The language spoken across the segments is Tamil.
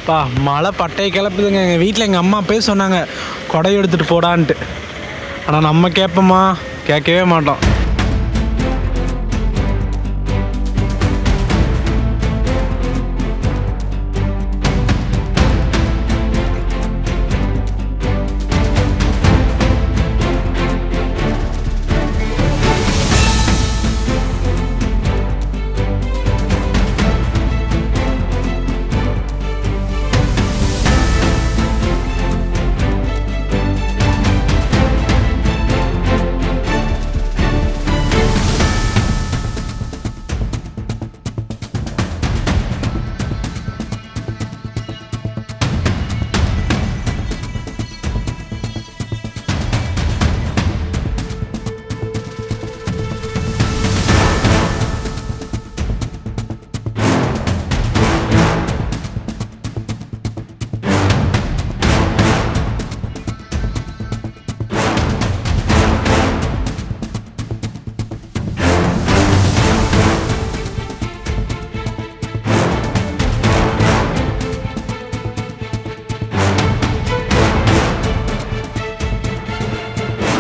பா மழை பட்டையை கிளப்புதுங்க. எங்கள் வீட்டில் எங்கள் அம்மா போய் சொன்னாங்க கொடை எடுத்துகிட்டு போடான்ட்டு. ஆனால் நம்ம கேட்போமா? கேட்கவே மாட்டோம்.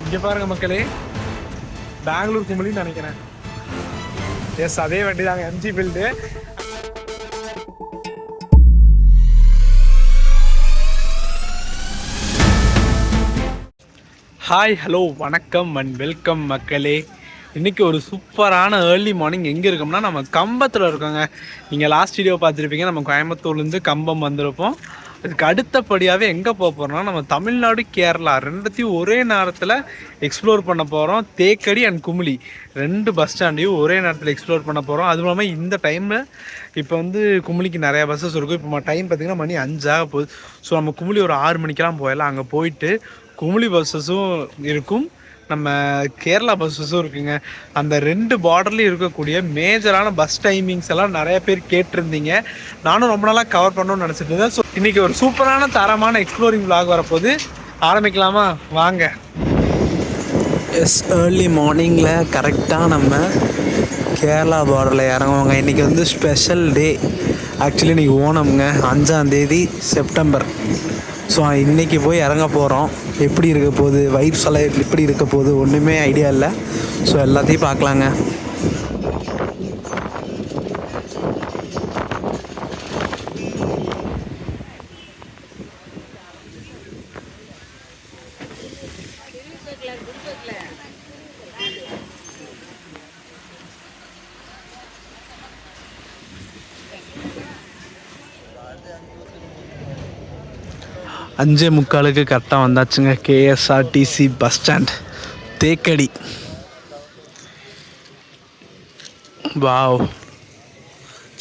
இங்கே பாருங்க மக்களே, பெங்களூர் கும்பலின்னு நினைக்கிறேன். எஸ், அதே வண்டி தாங்க, எம்ஜி பில்டு. ஹாய், ஹலோ, வணக்கம் அண்ட் வெல்கம் மக்களே. இன்றைக்கி ஒரு சூப்பரான ஏர்லி மார்னிங். எங்கே இருக்கோம்னா நம்ம கம்பத்தில் இருக்கோங்க. நீங்கள் லாஸ்ட் வீடியோ பார்த்துருப்பீங்க, நம்ம கோயம்புத்தூர்லேருந்து கம்பம் வந்திருப்போம். அதுக்கு அடுத்தபடியாகவே எங்கே போக போகிறோம்னா நம்ம தமிழ்நாடு கேரளா ரெண்டுத்தையும் ஒரே நேரத்தில் எக்ஸ்ப்ளோர் பண்ண போகிறோம். தேக்கடி அண்ட் குமுளி 2 பஸ் ஸ்டாண்டையும் ஒரே நேரத்தில் எக்ஸ்ப்ளோர் பண்ண போகிறோம். அதுவும் இல்லாமல் இந்த டைமில் இப்போ வந்து குமுளிக்கு நிறையா பஸ்ஸஸ் இருக்கும். இப்போ டைம் பார்த்திங்கன்னா மணி 5 ஆக போகுது. ஸோ நம்ம குமுளி ஒரு 6 மணிக்கெலாம் போயிடலாம். அங்கே போயிட்டு குமுளி பஸ்ஸஸும் இருக்கும், நம்ம கேரளா பஸ்ஸஸும் இருக்குங்க. அந்த 2 பார்டர்லேயும் இருக்கக்கூடிய மேஜரான பஸ் டைமிங்ஸ் எல்லாம் நிறைய பேர் கேட்டிருந்தீங்க. நானும் ரொம்ப நாளாக கவர் பண்ணணும்னு நினச்சிட்டு இருந்தேன். ஸோ இன்றைக்கி ஒரு சூப்பரான தரமான எக்ஸ்ப்ளோரிங் விளாக் வரப்போகுது. ஆரம்பிக்கலாமா? வாங்க. எஸ், ஏர்லி மார்னிங்கில் கரெக்டாக நம்ம கேரளா பார்டரில் இறங்குவாங்க. இன்றைக்கி வந்து ஸ்பெஷல் டே. ஆக்சுவலி இன்றைக்கி ஓணம்ங்க, 5ஆம் தேதி செப்டம்பர். ஸோ இன்றைக்கி போய் இறங்க போகிறோம். எப்படி இருக்க போகுது, வைப்ஸ் எல்லாம் எப்படி இருக்க போகுது, ஒன்றுமே ஐடியா இல்லை. ஸோ எல்லாத்தையும் பார்க்கலாங்க. அஞ்சே முக்காலுக்கு கரெக்டாக வந்தாச்சுங்க. KSRTC bus stand Thekkady. Wow.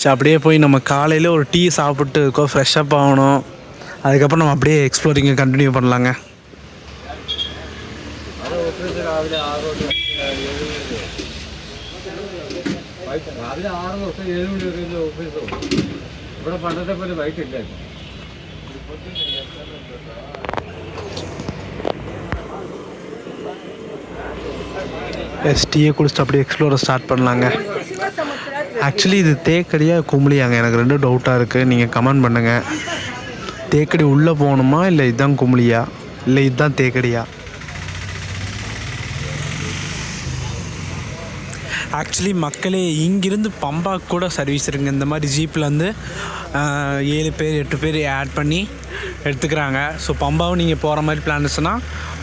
சரி, அப்படியே போய் நம்ம காலையில் ஒரு டீ சாப்பிட்டு இருக்கோம், ஃப்ரெஷ்ஷப் ஆகணும். அதுக்கப்புறம் நம்ம அப்படியே எக்ஸ்ப்ளோரிங்கை கண்டினியூ பண்ணலாங்க. டீயை குடிச்சிட்டு அப்படியே எக்ஸ்ப்ளோரை ஸ்டார்ட் பண்ணலாங்க. ஆக்சுவலி இது தேக்கடியா குமுளியாங்க? எனக்கு 2 டவுட்டாக இருக்குது. நீங்கள் கமெண்ட் பண்ணுங்கள். தேக்கடி உள்ளே போகணுமா, இல்லை இதுதான் குமுளியா, இல்லை இதுதான் தேக்கடியா? ஆக்சுவலி மக்களே, இங்கிருந்து பம்பாக்கு கூட சர்வீஸ் இருக்குங்க. இந்த மாதிரி ஜீப்பில் வந்து 7 பேர் 8 பேர் ஆட் பண்ணி எடுத்துக்கிறாங்க. ஸோ பம்பாவும் நீங்கள் போகிற மாதிரி பிளான் இருந்துச்சுன்னா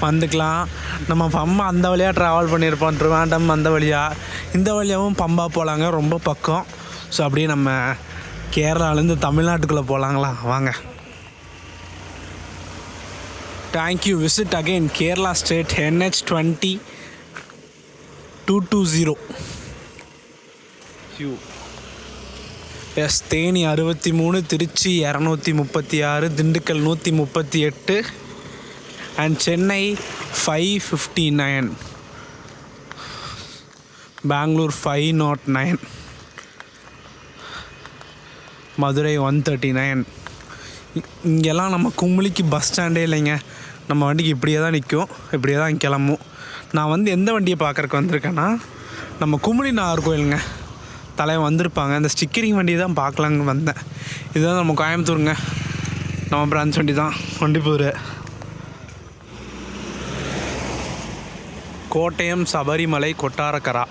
வந்துக்கலாம். நம்ம பம்பா அந்த வழியாக ட்ராவல் பண்ணியிருப்போம், ட்ரிவாண்டம் அந்த வழியாக. இந்த வழியாகவும் பம்பா போகலாங்க, ரொம்ப பக்கம். ஸோ அப்படியே நம்ம கேரளாலேருந்து தமிழ்நாட்டுக்குள்ளே போகலாங்களா? வாங்க. Thank you. Visit again Kerala state NH 20220. Yes, Theni 63, Trichy 236, Dindigul 138 and Chennai 559, Bangalore 509, Madurai 139. இங்கெல்லாம் நம்ம குமுளிக்கு பஸ் ஸ்டாண்டே இல்லைங்க. நம்ம வண்டிக்கு இப்படியே தான் நிற்கும், இப்படியே தான் கிளம்பும். நான் வந்து எந்த வண்டியை பார்க்குறக்கு வந்திருக்கேன்னா, நம்ம குமுளி நாகர்கோயிலுங்க. தலைவன் வந்திருப்பாங்க, அந்த ஸ்டிக்கரிங் வண்டியை தான் பார்க்கலாங்க வந்தேன். இதுதான் நம்ம கோயம்புத்தூருங்க. நம்ம பிரான்ச் வண்டி தான் வண்டிப்பூர். கோட்டயம் சபரிமலை கொட்டாரக்கரா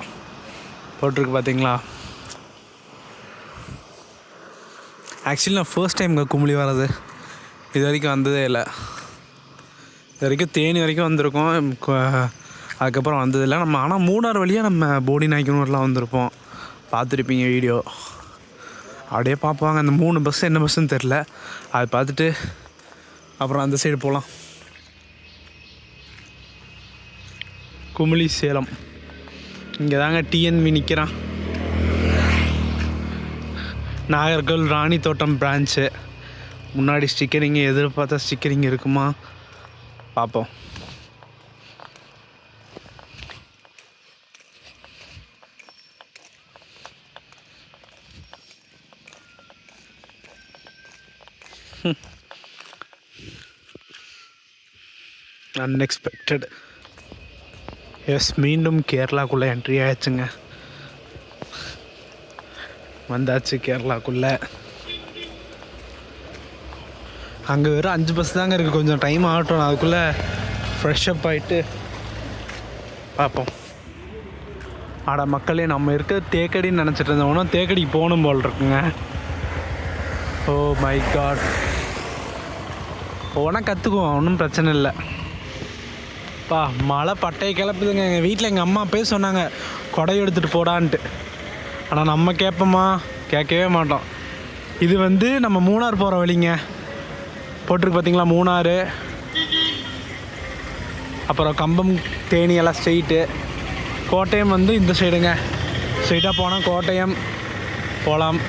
போட்டிருக்கு பார்த்தீங்களா. ஆக்சுவலி நான் ஃபர்ஸ்ட் டைம்ங்க குமுளி வர்றது. இது வரைக்கும் வந்ததே இல்லை. இது வரைக்கும் தேனி வரைக்கும் வந்திருக்கோம், அதுக்கப்புறம் வந்ததில்லை நம்ம. ஆனால் மூணார் வழியாக நம்ம போடி நாய்க்கனூர்லாம் வந்திருப்போம், பார்த்துருப்பீங்க வீடியோ. அப்படியே பார்ப்பாங்க அந்த 3 பஸ் என்ன பஸ்ஸுன்னு தெரில. அதை பார்த்துட்டு அப்புறம் அந்த சைடு போகலாம். குமுளி சேலம் இங்கே தாங்க டிஎன்வி நிற்கிறான். நாகர்கோவில் ராணி தோட்டம் பிரான்ச்சு. முன்னாடி ஸ்டிக்கரிங் எதிர்பார்த்தா ஸ்டிக்கரிங் இருக்குமா பார்ப்போம். அன்எக்ஸ்பெக்டட். எஸ், மீண்டும் கேரளாக்குள்ளே என்ட்ரி ஆயிடுச்சுங்க. வந்தாச்சு கேரளாக்குள்ளே. அங்கே வெறும் 5 பஸ் தாங்க இருக்குது. கொஞ்சம் டைம் ஆகட்டும், அதுக்குள்ளே ஃப்ரெஷ்அப் ஆகிட்டு பார்ப்போம். ஆடா மக்களே, நம்ம இருக்க தேக்கடின்னு நினச்சிட்டு இருந்தோம்னா தேக்கடிக்கு போகணும் போல் இருக்குங்க. Oh my God. போனால் கற்றுக்குவோம், ஒன்றும் பிரச்சனை இல்லை. மழை பட்டையை கிளப்புதுங்க. எங்கள் வீட்டில் எங்கள் அம்மா அப்பயே சொன்னாங்க கொடை எடுத்துகிட்டு போடான்ட்டு. ஆனால் நம்ம கேட்போமா? கேட்கவே மாட்டோம். இது வந்து நம்ம மூணார் போகிற வழிங்க. போட்டிருக்கு பார்த்தீங்களா, மூணாறு, அப்புறம் கம்பம் தேனி எல்லாம் ஸ்ட்ரெயிட்டு. கோட்டயம் வந்து இந்த சைடுங்க. ஸ்ட்ரெயிட்டாக போனால் கோட்டயம் போகலாம்.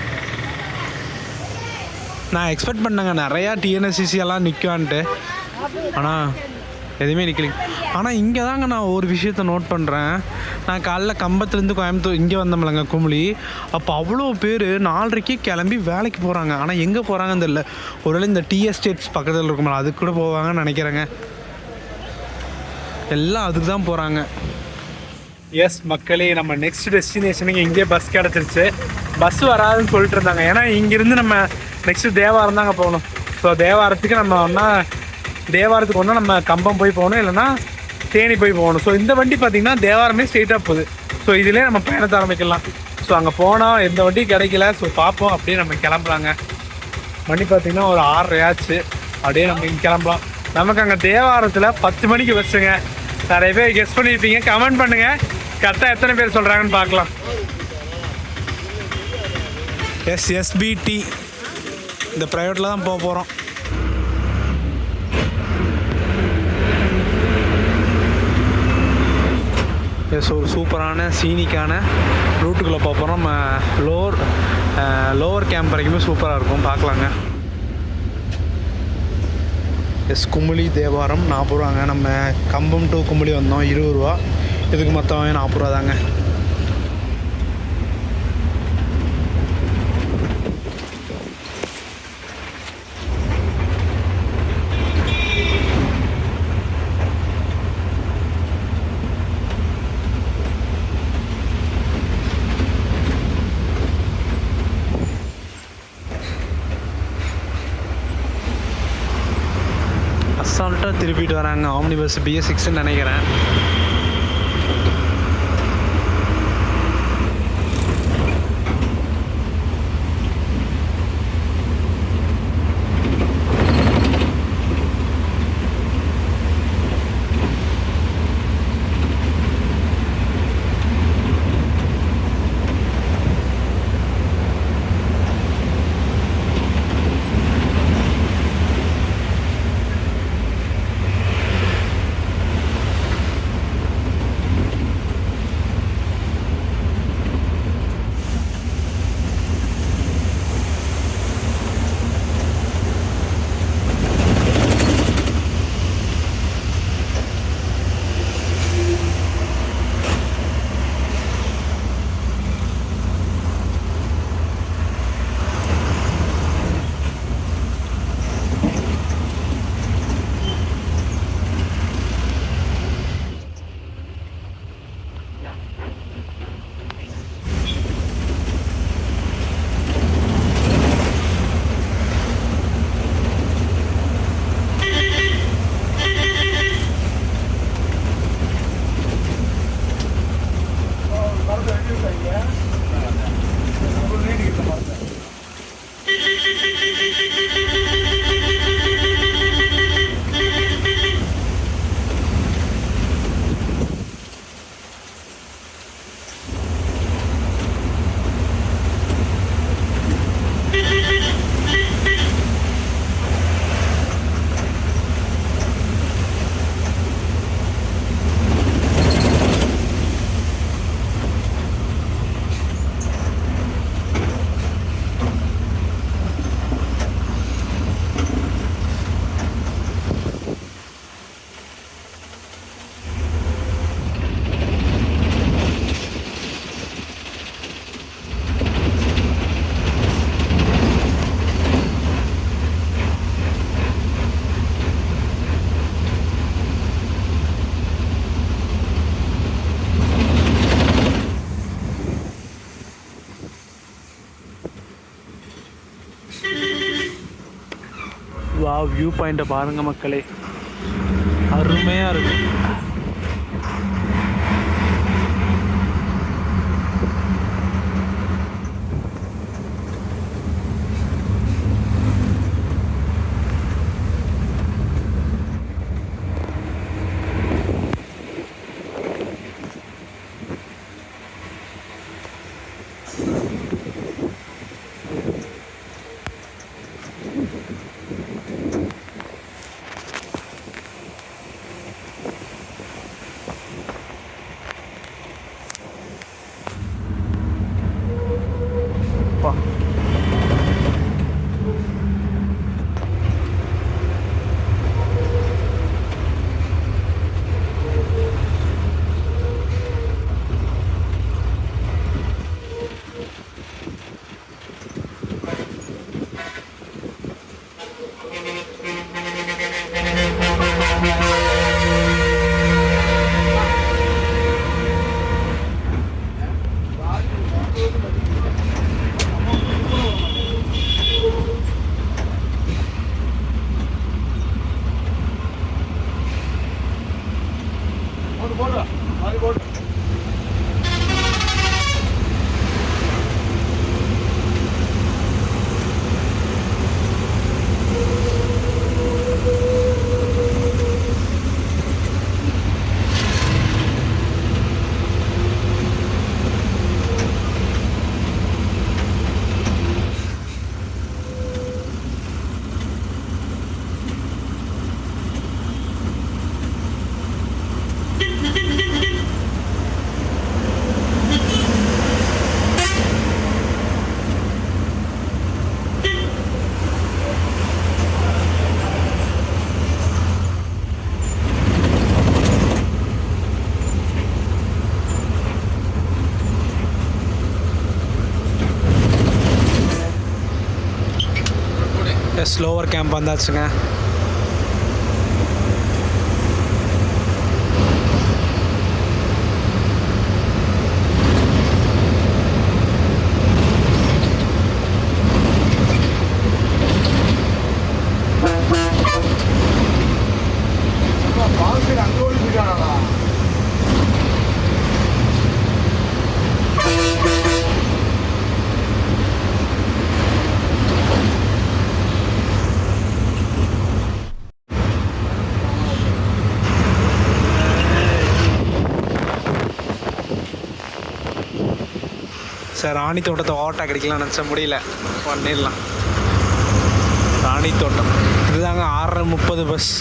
நான் எக்ஸ்பெக்ட் பண்ணேங்க நிறையா டிஎன்எஸ்சிசி எல்லாம் நிற்கான்ட்டு, ஆனால் எதுவுமே நிற்கலைங்க. ஆனால் இங்கே தாங்க நான் ஒரு விஷயத்த நோட் பண்ணுறேன். நான் காலைல கம்பத்துலேருந்து கோயம்புத்தூர் இங்கே வந்தோம்லங்க குமுளி. அப்போ அவ்வளோ பேர் 4:30க்கே கிளம்பி வேலைக்கு போகிறாங்க. ஆனால் எங்கே போகிறாங்கன்னு தெரியல. ஒருவேளை இந்த டி எஸ்டேட்ஸ் பக்கத்தில் இருக்கும்போது அதுக்கு கூட போவாங்கன்னு நினைக்கிறேங்க. எல்லாம் அதுக்கு தான் போகிறாங்க. எஸ் மக்களே, நம்ம நெக்ஸ்ட் டெஸ்டினேஷனுக்கு இங்கே பஸ் கிடச்சிருச்சு. பஸ் வராதுன்னு சொல்லிட்டு இருந்தாங்க. ஏன்னா இங்கேருந்து நம்ம நெக்ஸ்ட்டு தேவாரம் தாங்க போகணும். ஸோ தேவாரத்துக்கு நம்ம ஒன்றா நம்ம கம்பம் போய் போகணும், இல்லைன்னா தேனி போய் போகணும். ஸோ இந்த வண்டி பார்த்திங்கன்னா தேவாரமே ஸ்ட்ரெயிட்டாக போகுது. ஸோ இதிலே நம்ம பயணத்தை ஆரம்பிக்கலாம். ஸோ அங்கே போனால் எந்த வண்டி கிடைக்கல. ஸோ பார்ப்போம், அப்படியே நம்ம கிளம்புறாங்க. மணி பார்த்திங்கன்னா ஒரு 6:30 ஆச்சு. அப்படியே நம்ம இங்கே கிளம்பலாம். நமக்கு அங்கே தேவாரத்தில் 10 மணிக்கு பஸ்ஸுங்க. நிறைய பேர் கெஸ் பண்ணியிருப்பீங்க, கமெண்ட் பண்ணுங்கள் கரெக்டாக எத்தனை பேர் சொல்கிறாங்கன்னு பார்க்கலாம். எஸ்பிடி இந்த ப்ரைவேட்டில் தான் போக போகிறோம். ஒரு சூப்பரான சீனிக்கான ரூட்டுக்குள்ளே போக போகிறோம். நம்ம லோவர் கேம்ப் வரைக்குமே சூப்பராக இருக்கும், பார்க்கலாங்க. குமுளி தேவாரம் 40 ரூபாங்க. நம்ம கம்பம் டு குமுளி வந்தோம் 20 ரூபா. இதுக்கு மொத்தம் 40 ரூபா தாங்க. அசால்ட்டாக திருப்பிட்டு வராங்க. ஆம்னி பஸ் BS6ன்னு நினைக்கிறேன். வா வியூ பாயிண்ட்டை பாருங்கள் மக்களே, அருமையாக இருக்கும். ஸ்லோவர் கேம்ப் வந்தாச்சுங்க. சார் ராணி தோட்டத்தை ஓவர்டேக் அடிக்கலாம்னு நினச்சா முடியல, பண்ணிடலாம். ராணி தோட்டம் இதுதாங்க 6:30 பஸ்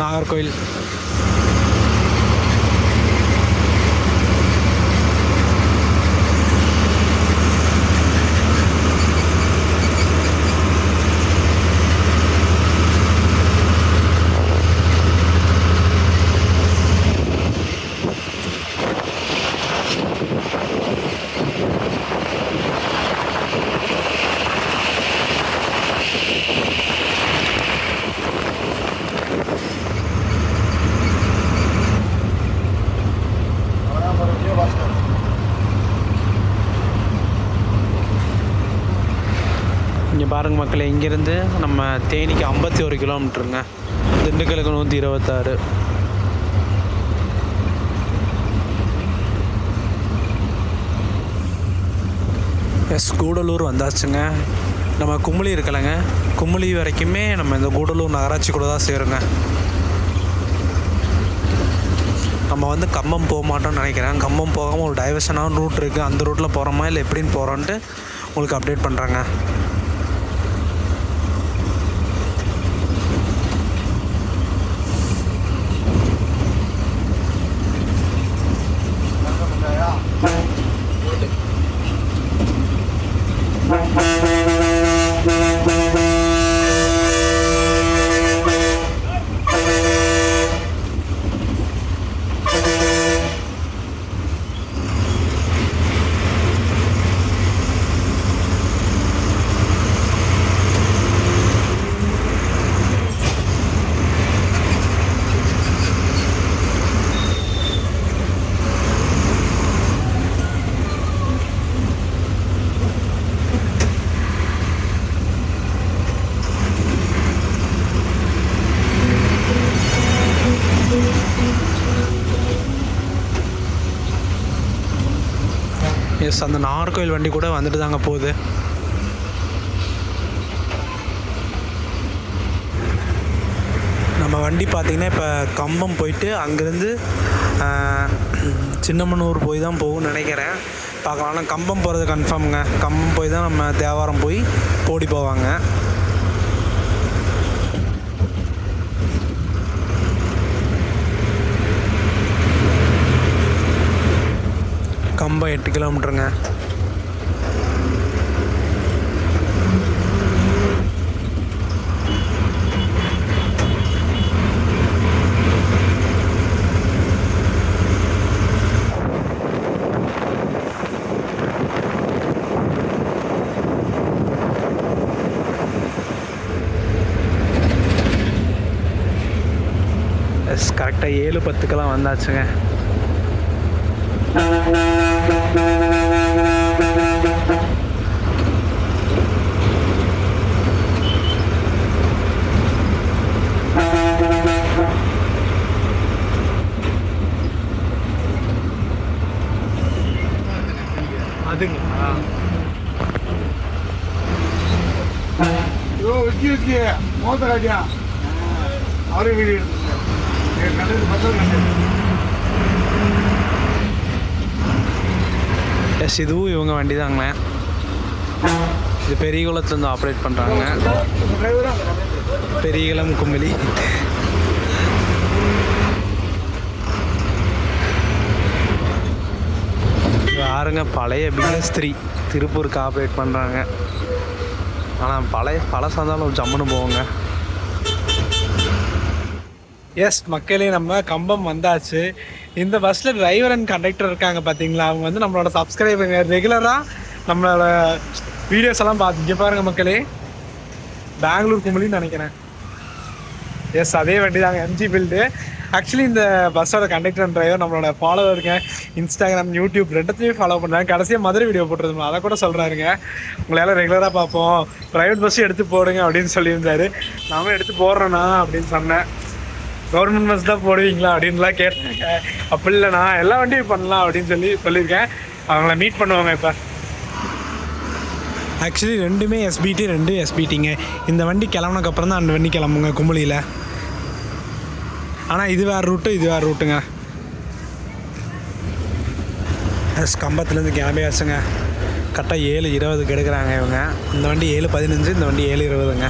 நாகர்கோவில். இங்கே பாருங்கள் மக்களே, இங்கேருந்து நம்ம தேனிக்கு 51 கிலோமீட்டருங்க, திண்டுக்கலுக்கு 126. கூடலூர் வந்தாச்சுங்க. நம்ம குமுளி இருக்கலைங்க, குமுளி வரைக்குமே நம்ம இந்த கூடலூர் நகராட்சி கூட தான் சேருங்க. நம்ம வந்து கம்பம் போக மாட்டோம்னு நினைக்கிறேன். கம்பம் போகாமல் ஒரு டைவர்ஷனான ரூட் இருக்குது, அந்த ரூட்டில் போகிறோமா இல்லை எப்படின்னு போகிறோன்ட்டு உங்களுக்கு அப்டேட் பண்ணுறாங்க. எஸ், அந்த நாகர்கோவில் வண்டி கூட வந்துட்டு தாங்க போகுது. நம்ம வண்டி பார்த்திங்கன்னா இப்போ கம்பம் போயிட்டு அங்கேருந்து சின்னமனூர் போய் தான் போகும்னு நினைக்கிறேன். பார்க்கலாம். ஆனால் கம்பம் போகிறது கன்ஃபார்முங்க. கம்பம் போய் தான் நம்ம தேவாரம் போய் போடி போவாங்க. கம்பம் 8 கிலோமீட்டருங்க. எஸ், கரெக்டாக 7:10 வந்தாச்சுங்க. அதுங்களா மோதராஜா அவரே வீடியோ எஸ், இதுவும் இவங்க வண்டி தாங்களே. இது பெரியகுளத்துலேருந்து ஆப்ரேட் பண்ணுறாங்க. பெரியகுளம் கும்பலி. யாருங்க பழைய BS3 திருப்பூருக்கு ஆப்ரேட் பண்ணுறாங்க. ஆனால் பழசாக இருந்தாலும் ஜம்முன்னு போவோங்க. எஸ் மக்களே, நம்ம கம்பம் வந்தாச்சு. இந்த பஸ்ஸில் டிரைவர் அண்ட் கண்டக்டர் இருக்காங்க பார்த்தீங்களா, அவங்க வந்து நம்மளோட சப்ஸ்கிரைபருங்க. ரெகுலராக நம்மளோட வீடியோஸ் எல்லாம் பார்த்துக்க பாருங்கள் மக்களே. பெங்களூர் கும்பலின்னு நினைக்கிறேன். எஸ், அதே வண்டி தாங்க, MG பில்டு. ஆக்சுவலி இந்த பஸ்ஸோட கண்டக்டர் அண்ட் டிரைவர் நம்மளோட ஃபாலோவருங்க. இன்ஸ்டாகிராம், யூடியூப் ரெண்டுத்தையும் ஃபாலோ பண்ணுறாங்க. கடைசியாக மதுரை வீடியோ போட்டுருந்தோம், அதை கூட சொல்கிறாருங்க. உங்களால் ரெகுலராக பார்ப்போம், ப்ரைவேட் பஸ்ஸும் எடுத்து போடுங்க அப்படின்னு சொல்லியிருந்தாரு. நானும் எடுத்து போடுறேண்ணா அப்படின்னு சொன்னேன். கவர்மெண்ட் பஸ் தான் போடுவீங்களா அப்படின்லாம் கேட்டாங்க. அப்படி இல்லைண்ணா, எல்லா வண்டியும் பண்ணலாம் அப்படின்னு சொல்லியிருக்கேன். அவங்கள மீட் பண்ணுவாங்க. இப்போ ஆக்சுவலி ரெண்டுமே SBT, ரெண்டு SBTங்க. இந்த வண்டி கிளம்புனதுக்கப்புறம் தான் அந்த வண்டி கிளம்புங்க கும்பலியில். ஆனால் இது வேறு ரூட்டு, இது வேறு ரூட்டுங்க. கம்பத்துலேருந்து கிளம்பியாச்சுங்க. கரெக்டாக 7:20 எடுக்கிறாங்க இவங்க. இந்த வண்டி 7:15, இந்த வண்டி 7:20ங்க.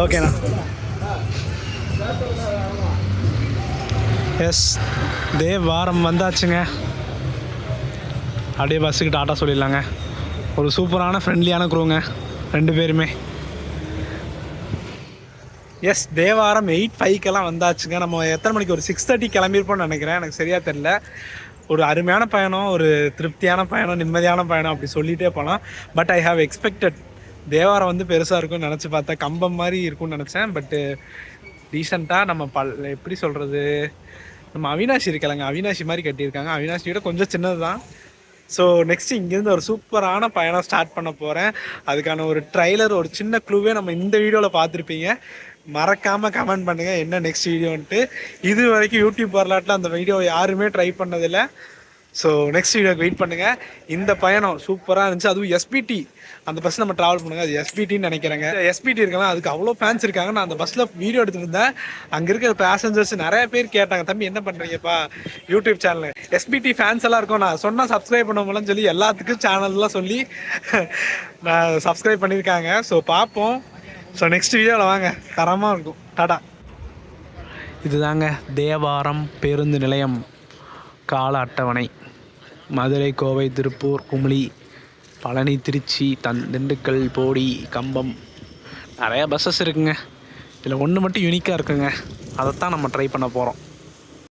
ஓகேண்ணா. எஸ், தேவாரம் வந்தாச்சுங்க. அப்படியே பஸ்ஸுக்கு டாட்டா சொல்லிடலாங்க. ஒரு சூப்பரான ஃப்ரெண்ட்லியான குரூங்க 2 பேருமே. எஸ், தேவாரம் 8:05 வந்தாச்சுங்க. நம்ம எத்தனை மணிக்கு ஒரு 6:30 கிளம்பியிருப்போம்னு நினைக்கிறேன், எனக்கு சரியாக தெரில. ஒரு அருமையான பயணம், ஒரு திருப்தியான பயணம், நிம்மதியான பயணம் அப்படி சொல்லிகிட்டே போகலாம். But I have expected Thevaram வந்து பெருசாக இருக்கும்னு நினச்சி பார்த்தேன், கம்பம் மாதிரி இருக்கும்னு நினச்சேன். பட்டு ரீசெண்டாக நம்ம எப்படி சொல்கிறது, நம்ம அவினாஷி இருக்கலைங்க, அவினாஷி மாதிரி கட்டியிருக்காங்க. அவினாஷியோட கொஞ்சம் சின்னது தான். ஸோ நெக்ஸ்ட்டு இங்கேருந்து ஒரு சூப்பரான பயணம் ஸ்டார்ட் பண்ண போகிறேன். அதுக்கான ஒரு ட்ரைலர், ஒரு சின்ன க்ளூவே நம்ம இந்த வீடியோவில் பார்த்துருப்பீங்க. மறக்காமல் கமெண்ட் பண்ணுங்கள் என்ன நெக்ஸ்ட் வீடியோன்ட்டு. இது வரைக்கும் யூடியூப் வரலாற்றில் அந்த வீடியோவை யாருமே ட்ரை பண்ணதில்லை. ஸோ நெக்ஸ்ட் வீடியோக்கு வெயிட் பண்ணுங்கள். இந்த பயணம் சூப்பராக இருந்துச்சு. அதுவும் எஸ்பிடி அந்த பஸ் நம்ம ட்ராவல் பண்ணுங்கள், அது எஸ்பிடின்னு நினைக்கிறேங்க. எஸ்பிடி இருக்கலாம், அதுக்கு அவ்வளோ ஃபேன்ஸ் இருக்காங்க. நான் அந்த பஸ்ஸில் வீடியோ எடுத்துகிட்டு இருந்தேன். அங்கே இருக்கிற பேசஞ்சர்ஸ் நிறைய பேர் கேட்டாங்க, தம்பி என்ன பண்ணுறீங்கப்பா யூடியூப் சேனல், எஸ்பிடி ஃபேன்ஸ் எல்லாம் இருக்கும், நான் சொன்னால் சப்ஸ்கிரைப் பண்ணுவோம்லன்னு சொல்லி எல்லாத்துக்கும் சேனல்லாம் சொல்லி நான் சப்ஸ்கிரைப் பண்ணியிருக்காங்க. ஸோ பார்ப்போம். ஸோ நெக்ஸ்ட் வீடியோவில் வாங்க, தரமாக இருக்கும். டாடா. இதுதாங்க தேவாரம் பேருந்து நிலையம் கால அட்டவணை. மதுரை, கோவை, திருப்பூர், குமுளி, பழனி, திருச்சி, திண்டுக்கல், போடி, கம்பம், நிறையா பஸ்ஸஸ் இருக்குங்க. இதில் ஒன்று மட்டும் யூனிக்காக இருக்குங்க, அதைத்தான் நம்ம ட்ரை பண்ண போகிறோம்.